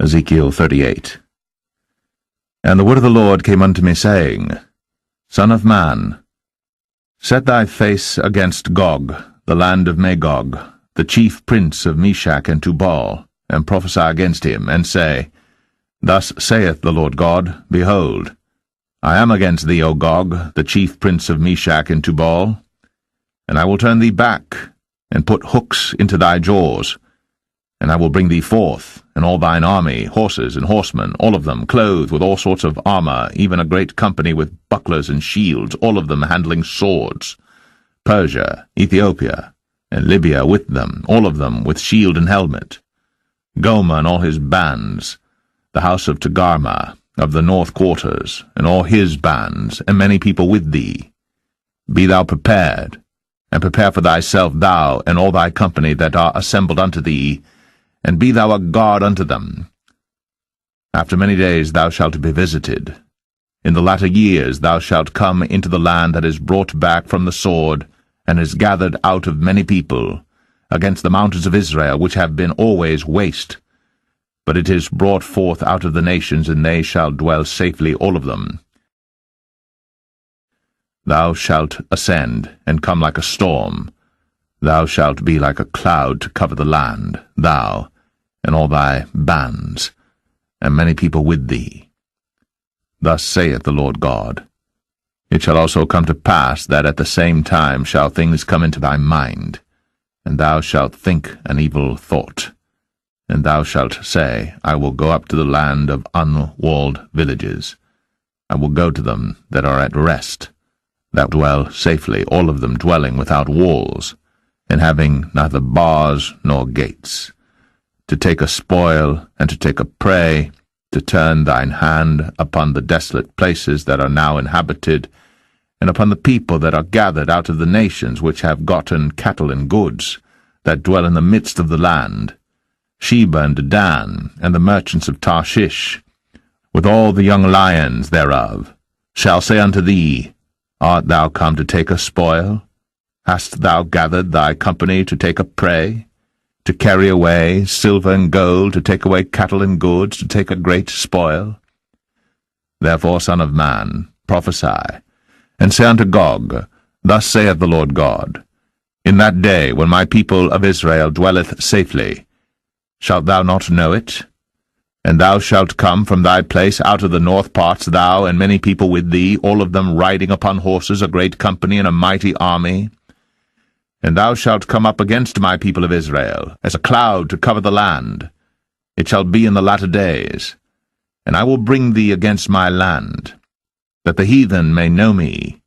Ezekiel 38. And the word of the Lord came unto me, saying, Son of man, set thy face against Gog, the land of Magog, the chief prince of Meshach and Tubal, and prophesy against him, and say, Thus saith the Lord God, Behold, I am against thee, O Gog, the chief prince of Meshach and Tubal, and I will turn thee back, and put hooks into thy jaws, and I will bring thee forth, and all thine army, horses and horsemen, all of them clothed with all sorts of armor, even a great company with bucklers and shields, all of them handling swords, Persia, Ethiopia, and Libya with them, all of them with shield and helmet, Gomer and all his bands, the house of Togarmah, of the north quarters, and all his bands, and many people with thee. Be thou prepared, and prepare for thyself, thou and all thy company that are assembled unto thee, and be thou a guard unto them. After many days thou shalt be visited. In the latter years thou shalt come into the land that is brought back from the sword, and is gathered out of many people, against the mountains of Israel, which have been always waste. But it is brought forth out of the nations, and they shall dwell safely, all of them. Thou shalt ascend, and come like a storm. Thou shalt be like a cloud to cover the land, thou, and all thy bands, and many people with thee. Thus saith the Lord God, It shall also come to pass that at the same time shall things come into thy mind, and thou shalt think an evil thought. And thou shalt say, I will go up to the land of unwalled villages. I will go to them that are at rest, that dwell safely, all of them dwelling without walls, and having neither bars nor gates, to take a spoil and to take a prey, to turn thine hand upon the desolate places that are now inhabited, and upon the people that are gathered out of the nations which have gotten cattle and goods, that dwell in the midst of the land, Sheba and Dedan, and the merchants of Tarshish, with all the young lions thereof, shall say unto thee, Art thou come to take a spoil? Hast thou gathered thy company to take a prey, to carry away silver and gold, to take away cattle and goods, to take a great spoil? Therefore, Son of man, prophesy, and say unto Gog, Thus saith the Lord God, In that day, when my people of Israel dwelleth safely, shalt thou not know it? And thou shalt come from thy place out of the north parts, thou and many people with thee, all of them riding upon horses, a great company and a mighty army. And thou shalt come up against my people of Israel, as a cloud to cover the land. It shall be in the latter days. And I will bring thee against my land, that the heathen may know me,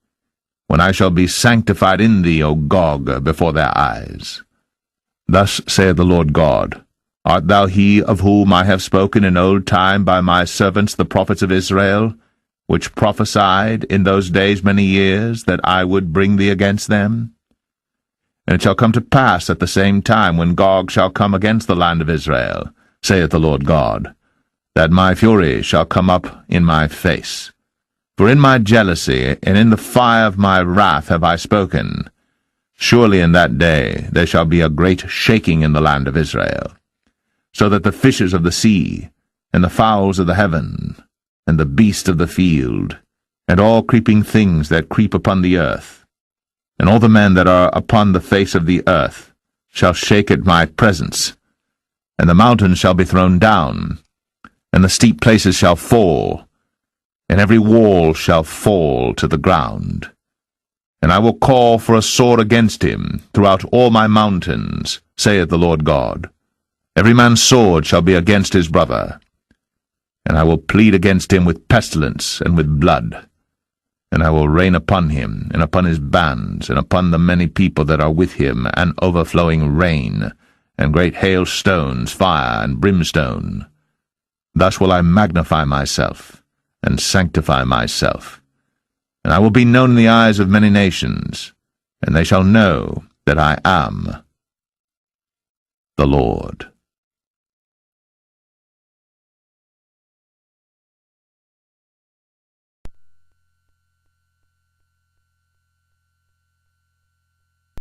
when I shall be sanctified in thee, O Gog, before their eyes. Thus saith the Lord God, Art thou he of whom I have spoken in old time by my servants the prophets of Israel, which prophesied in those days many years that I would bring thee against them? And it shall come to pass at the same time, when Gog shall come against the land of Israel, saith the Lord God, that my fury shall come up in my face. For in my jealousy and in the fire of my wrath have I spoken. Surely in that day there shall be a great shaking in the land of Israel, so that the fishes of the sea, and the fowls of the heaven, and the beasts of the field, and all creeping things that creep upon the earth, and all the men that are upon the face of the earth, shall shake at my presence, and the mountains shall be thrown down, and the steep places shall fall, and every wall shall fall to the ground. And I will call for a sword against him throughout all my mountains, saith the Lord God. Every man's sword shall be against his brother. And I will plead against him with pestilence and with blood. And I will rain upon him, and upon his bands, and upon the many people that are with him, an overflowing rain, and great hailstones, fire, and brimstone. Thus will I magnify myself, and sanctify myself. And I will be known in the eyes of many nations, and they shall know that I am the Lord.